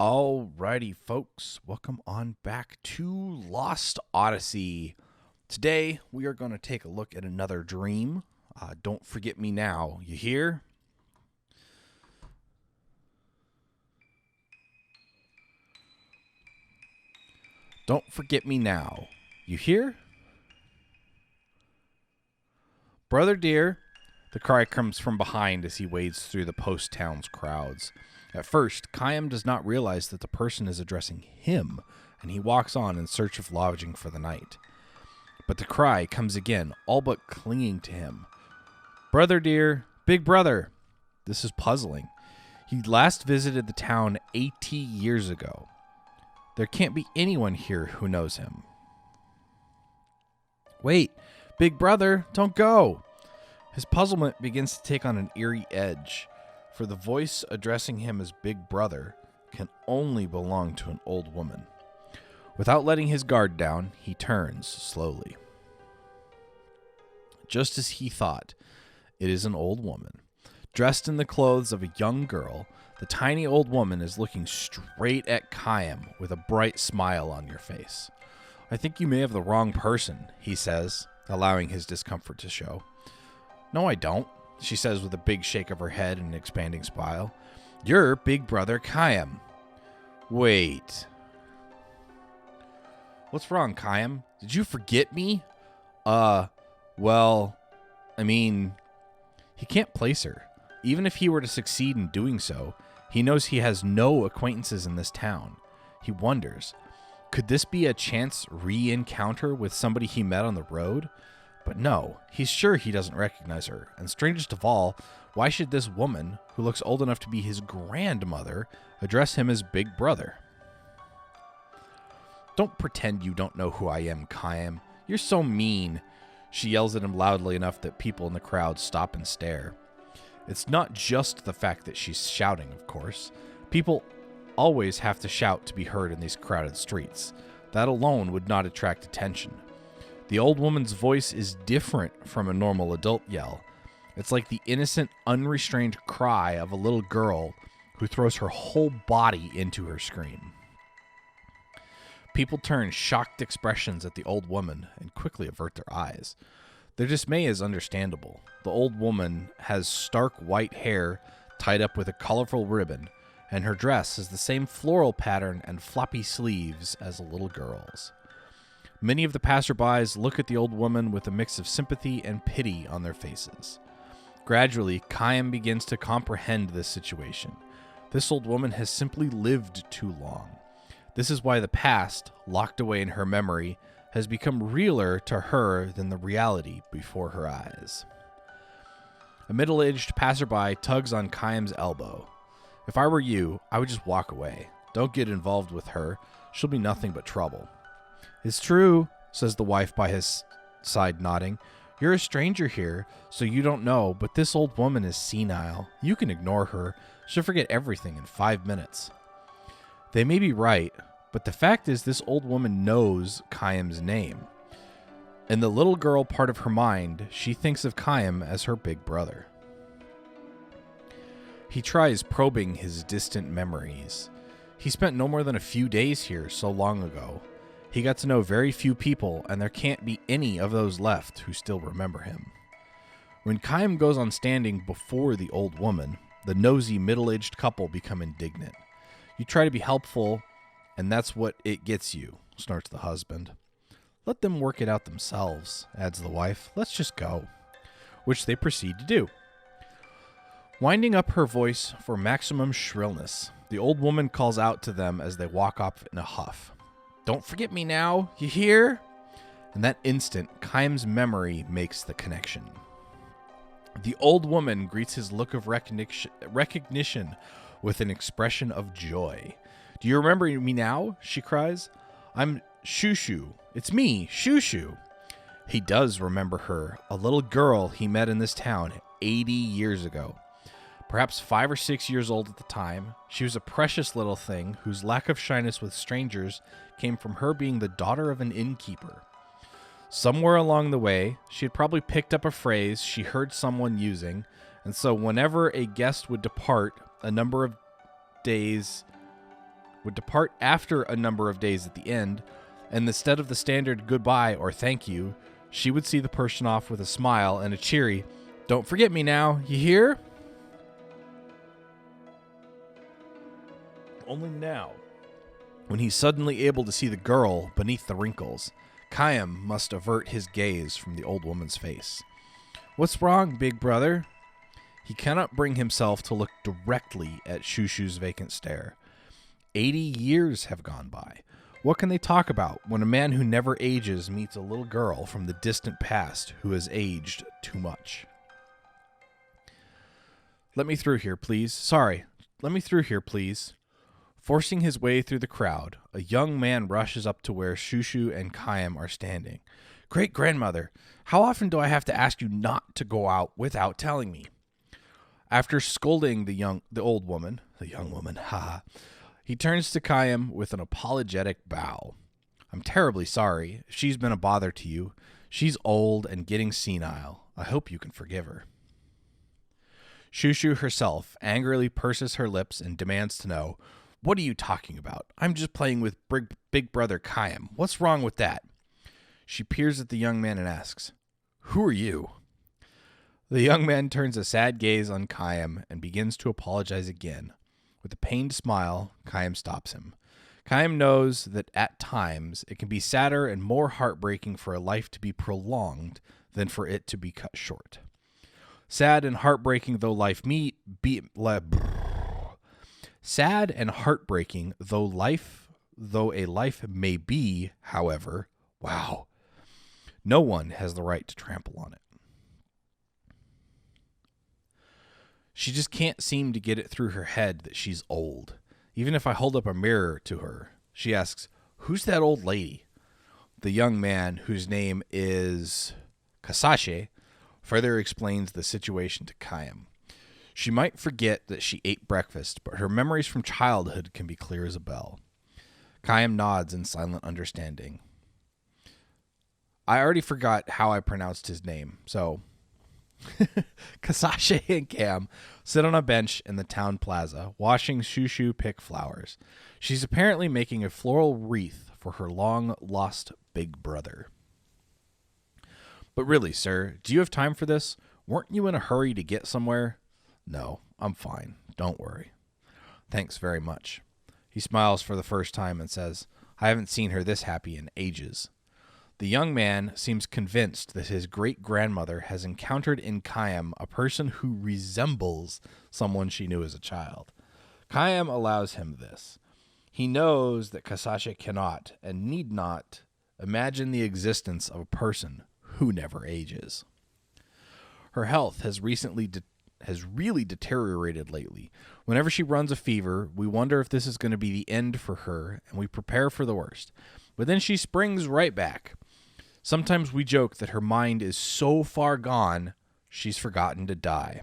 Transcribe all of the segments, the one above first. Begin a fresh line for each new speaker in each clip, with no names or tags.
Alrighty, folks, welcome on back to Lost Odyssey. Today, we are going to take a look at another dream. Don't forget me now, you hear? Don't forget me now, you hear? Brother dear, the cry comes from behind as he wades through the post-town's crowds. At first, Khaim does not realize that the person is addressing him, and he walks on in search of lodging for the night. But the cry comes again, all but clinging to him. Brother dear, big brother. This is puzzling. He last visited the town 80 years ago. There can't be anyone here who knows him. Wait, big brother, don't go. His puzzlement begins to take on an eerie edge, for the voice addressing him as big brother can only belong to an old woman. Without letting his guard down, he turns slowly. Just as he thought, it is an old woman. Dressed in the clothes of a young girl, the tiny old woman is looking straight at Khaim with a bright smile on your face. I think you may have the wrong person, he says, allowing his discomfort to show. No, I don't, she says with a big shake of her head and an expanding smile. You're big brother Khaim. Wait. What's wrong, Khaim? Did you forget me? Well, I mean, he can't place her. Even if he were to succeed in doing so, he knows he has no acquaintances in this town. He wonders, could this be a chance re-encounter with somebody he met on the road? But no, he's sure he doesn't recognize her, and strangest of all, why should this woman, who looks old enough to be his grandmother, address him as big brother? Don't pretend you don't know who I am, Khaim. You're so mean. She yells at him loudly enough that people in the crowd stop and stare. It's not just the fact that she's shouting, of course. People always have to shout to be heard in these crowded streets. That alone would not attract attention. The old woman's voice is different from a normal adult yell. It's like the innocent, unrestrained cry of a little girl who throws her whole body into her scream. People turn shocked expressions at the old woman and quickly avert their eyes. Their dismay is understandable. The old woman has stark white hair tied up with a colorful ribbon, and her dress has the same floral pattern and floppy sleeves as a little girl's. Many of the passerbys look at the old woman with a mix of sympathy and pity on their faces. Gradually, Khaim begins to comprehend this situation. This old woman has simply lived too long. This is why the past, locked away in her memory, has become realer to her than the reality before her eyes. A middle-aged passerby tugs on Khaim's elbow. If I were you, I would just walk away. Don't get involved with her. She'll be nothing but trouble. It's true, says the wife by his side, nodding. You're a stranger here, so you don't know, but this old woman is senile. You can ignore her. She'll forget everything in 5 minutes. They may be right, but the fact is this old woman knows Khaim's name. In the little girl part of her mind, she thinks of Khaim as her big brother. He tries probing his distant memories. He spent no more than a few days here so long ago. He got to know very few people, and there can't be any of those left who still remember him. When Khaim goes on standing before the old woman, the nosy middle-aged couple become indignant. You try to be helpful, and that's what it gets you, snorts the husband. Let them work it out themselves, adds the wife. Let's just go. Which they proceed to do. Winding up her voice for maximum shrillness, the old woman calls out to them as they walk off in a huff. Don't forget me now, you hear? In that instant, Khaim's memory makes the connection. The old woman greets his look of recognition with an expression of joy. Do you remember me now? She cries. I'm Shushu. It's me, Shushu. He does remember her, a little girl he met in this town 80 years ago. Perhaps 5 or 6 years old at the time, she was a precious little thing whose lack of shyness with strangers came from her being the daughter of an innkeeper. Somewhere along the way, she had probably picked up a phrase she heard someone using, and so whenever a guest would depart a number of days would depart after a number of days at the end, and instead of the standard goodbye or thank you, she would see the person off with a smile and a cheery, "Don't forget me now, you hear?" Only now, when he's suddenly able to see the girl beneath the wrinkles, Khaim must avert his gaze from the old woman's face. "What's wrong, big brother?" He cannot bring himself to look directly at Shushu's vacant stare. 80 years have gone by. What can they talk about when a man who never ages meets a little girl from the distant past who has aged too much? "Let me through here, please. Sorry, let me through here, please." Forcing his way through the crowd, a young man rushes up to where Shushu and Khaim are standing. "Great-grandmother, how often do I have to ask you not to go out without telling me?" After scolding the young woman, haha, he turns to Khaim with an apologetic bow. "I'm terribly sorry if she's been a bother to you. She's old and getting senile. I hope you can forgive her." Shushu herself angrily purses her lips and demands to know, "What are you talking about? I'm just playing with big brother Khaim. What's wrong with that?" She peers at the young man and asks, "Who are you?" The young man turns a sad gaze on Khaim and begins to apologize again. With a pained smile, Khaim stops him. Khaim knows that at times it can be sadder and more heartbreaking for a life to be prolonged than for it to be cut short. Sad and heartbreaking though a life may be, however, wow, no one has the right to trample on it. She just can't seem to get it through her head that she's old. Even if I hold up a mirror to her, she asks, "Who's that old lady?" The young man, whose name is Kasashe, further explains the situation to Khaim. She might forget that she ate breakfast, but her memories from childhood can be clear as a bell. Khaim nods in silent understanding. I already forgot how I pronounced his name, so Kasashe and Cam sit on a bench in the town plaza, watching Shushu pick flowers. She's apparently making a floral wreath for her long-lost big brother. "But really, sir, do you have time for this? Weren't you in a hurry to get somewhere?" "No, I'm fine. Don't worry." "Thanks very much." He smiles for the first time and says, "I haven't seen her this happy in ages." The young man seems convinced that his great-grandmother has encountered in Khaim a person who resembles someone she knew as a child. Khaim allows him this. He knows that Kasashe cannot and need not imagine the existence of a person who never ages. Her health has really deteriorated lately. Whenever she runs a fever, we wonder if this is going to be the end for her, and we prepare for the worst. But then she springs right back. Sometimes we joke that her mind is so far gone, she's forgotten to die.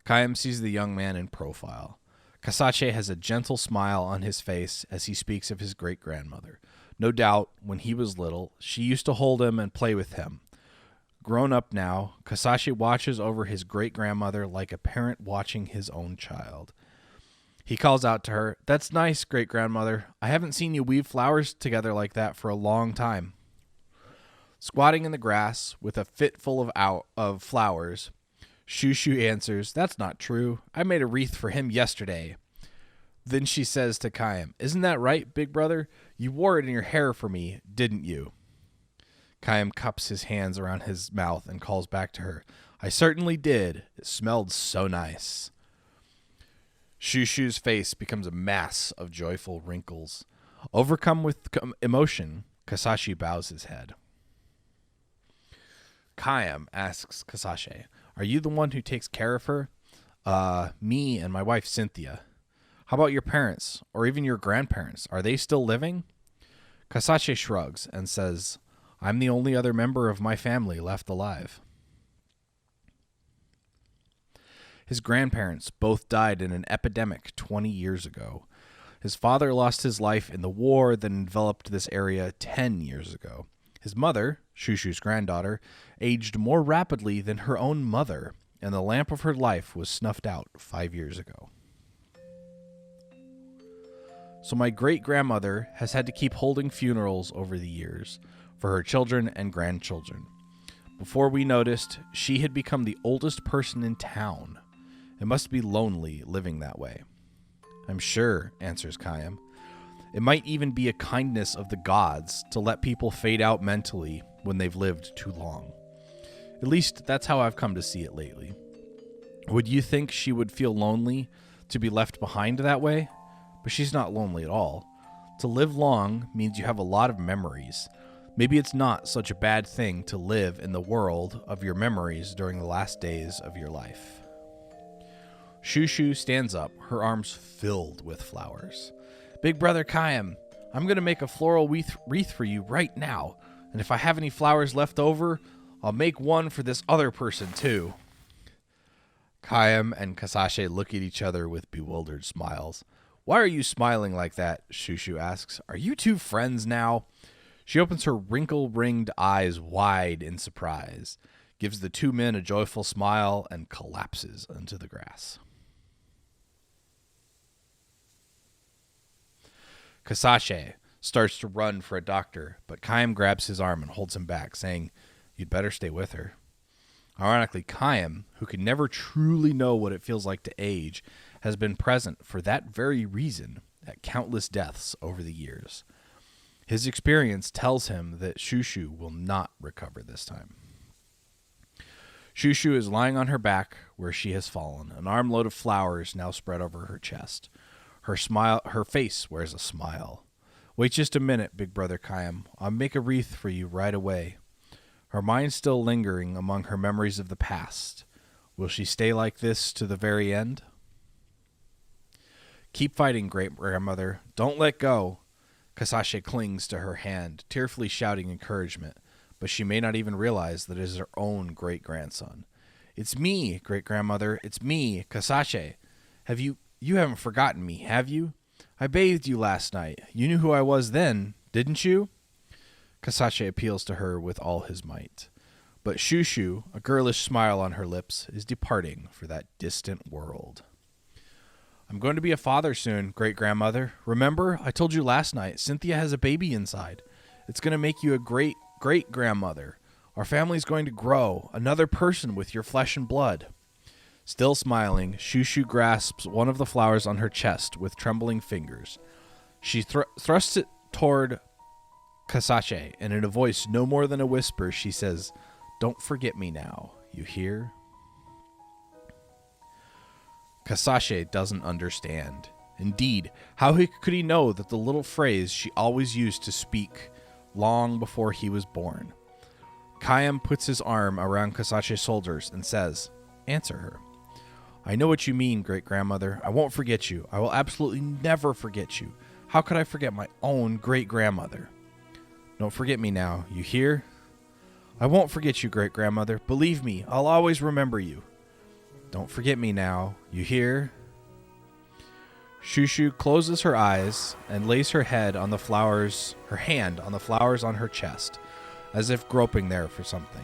Khaim sees the young man in profile. Kasashe has a gentle smile on his face as he speaks of his great-grandmother. No doubt, when he was little, she used to hold him and play with him. Grown up now, Kasashe watches over his great-grandmother like a parent watching his own child. He calls out to her, "That's nice, great-grandmother. I haven't seen you weave flowers together like that for a long time." Squatting in the grass with a fitful of flowers, Shushu answers, "That's not true. I made a wreath for him yesterday." Then she says to Khaim, "Isn't that right, big brother? You wore it in your hair for me, didn't you?" Khaim cups his hands around his mouth and calls back to her, "I certainly did. It smelled so nice." Shushu's face becomes a mass of joyful wrinkles. Overcome with emotion, Kasashe bows his head. Khaim asks Kasashe, "Are you the one who takes care of her?" Me and my wife Cynthia." "How about your parents, or even your grandparents? Are they still living?" Kasashe shrugs and says, "I'm the only other member of my family left alive." His grandparents both died in an epidemic 20 years ago. His father lost his life in the war that enveloped this area 10 years ago. His mother, Shushu's granddaughter, aged more rapidly than her own mother, and the lamp of her life was snuffed out 5 years ago. So my great-grandmother has had to keep holding funerals over the years for her children and grandchildren. Before we noticed, she had become the oldest person in town. It must be lonely living that way. I'm sure, answers Kayam. It might even be a kindness of the gods to let people fade out mentally when they've lived too long. At least that's how I've come to see it lately. Would you think she would feel lonely to be left behind that way? But she's not lonely at all. To live long means you have a lot of memories. Maybe it's not such a bad thing to live in the world of your memories during the last days of your life. Shushu stands up, her arms filled with flowers. Big brother Kayam, I'm going to make a floral wreath for you right now. And if I have any flowers left over, I'll make one for this other person too. Kayam and Kasashe look at each other with bewildered smiles. Why are you smiling like that? Shushu asks. Are you two friends now? She opens her wrinkle-ringed eyes wide in surprise, gives the two men a joyful smile, and collapses into the grass. Kasashe starts to run for a doctor, but Kayam grabs his arm and holds him back, saying, You'd better stay with her. Ironically, Kayam, who can never truly know what it feels like to age, has been present for that very reason at countless deaths over the years. His experience tells him that Shushu will not recover this time. Shushu is lying on her back where she has fallen, an armload of flowers now spread over her chest. Her face wears a smile. Wait just a minute, big brother Kayam. I'll make a wreath for you right away. Her mind still lingering among her memories of the past. Will she stay like this to the very end? Keep fighting, great-grandmother. Don't let go. Kasashe clings to her hand, tearfully shouting encouragement, but she may not even realize that it is her own great-grandson. It's me, great-grandmother. It's me, Kasashe. You haven't forgotten me, have you? I bathed you last night. You knew who I was then, didn't you? Kasashe appeals to her with all his might. But Shushu, a girlish smile on her lips, is departing for that distant world. I'm going to be a father soon, great-grandmother. Remember, I told you last night, Cynthia has a baby inside. It's going to make you a great-great-grandmother. Our family's going to grow, another person with your flesh and blood. Still smiling, Shushu grasps one of the flowers on her chest with trembling fingers. She thrusts it toward Kasashe, and in a voice no more than a whisper, she says, Don't forget me now, you hear? Kasashe doesn't understand. Indeed, how could he know that the little phrase she always used to speak long before he was born? Kayam puts his arm around Kasashe's shoulders and says, Answer her. I know what you mean, great-grandmother. I won't forget you. I will absolutely never forget you. How could I forget my own great-grandmother? Don't forget me now, you hear? I won't forget you, great-grandmother. Believe me, I'll always remember you. Don't forget me now, you hear? Shushu closes her eyes and lays her hand on the flowers on her chest, as if groping there for something.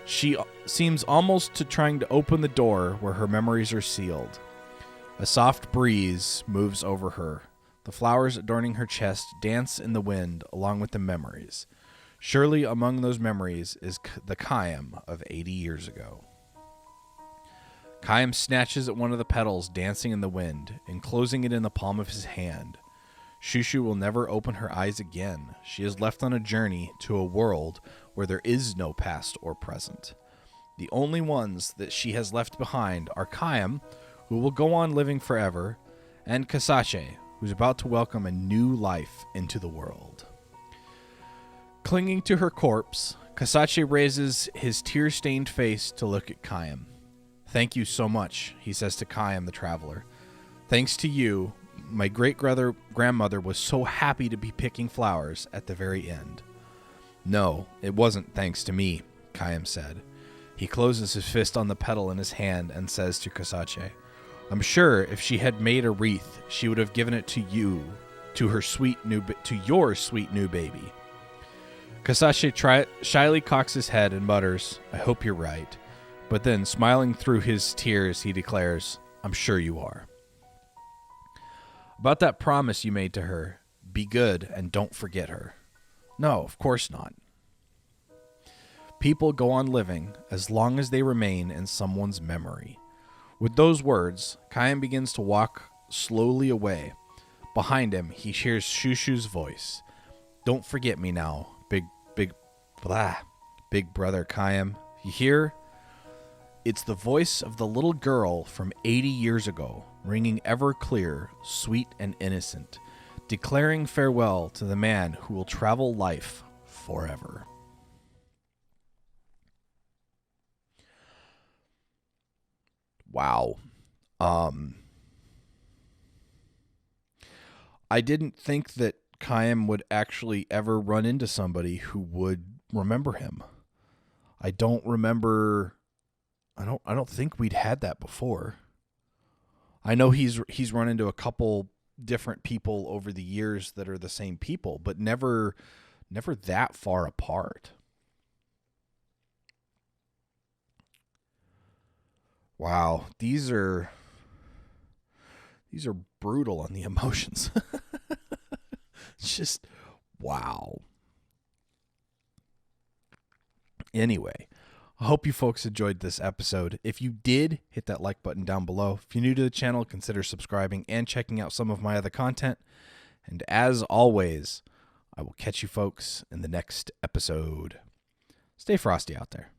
She seems almost to trying to open the door where her memories are sealed. A soft breeze moves over her. The flowers adorning her chest dance in the wind along with the memories. Surely among those memories is the Kayam of 80 years ago. Kayam snatches at one of the petals dancing in the wind, enclosing it in the palm of his hand. Shushu will never open her eyes again. She is left on a journey to a world where there is no past or present. The only ones that she has left behind are Kayam, who will go on living forever, and Kasashe, who's about to welcome a new life into the world. Clinging to her corpse, Kasashe raises his tear-stained face to look at Kayam. Thank you so much, he says to Kayam the traveler. Thanks to you, my great-grandmother was so happy to be picking flowers at the very end. No, it wasn't thanks to me, Kayam said. He closes his fist on the petal in his hand and says to Kasashe, I'm sure if she had made a wreath, she would have given it to you, to your sweet new baby. Kasashe shyly cocks his head and mutters, I hope you're right. But then, smiling through his tears, he declares, I'm sure you are. About that promise you made to her, be good and don't forget her. No, of course not. People go on living as long as they remain in someone's memory. With those words, Kyan begins to walk slowly away. Behind him, he hears Shushu's voice. Don't forget me now, big brother Kyan. You hear? It's the voice of the little girl from 80 years ago, ringing ever clear, sweet and innocent, declaring farewell to the man who will travel life forever. Wow. I didn't think that Kyan would actually ever run into somebody who would remember him. I don't think we'd had that before. I know he's run into a couple different people over the years that are the same people, but never that far apart. Wow, these are brutal on the emotions. It's just wow. Anyway, I hope you folks enjoyed this episode. If you did, hit that like button down below. If you're new to the channel, consider subscribing and checking out some of my other content. And as always, I will catch you folks in the next episode. Stay frosty out there.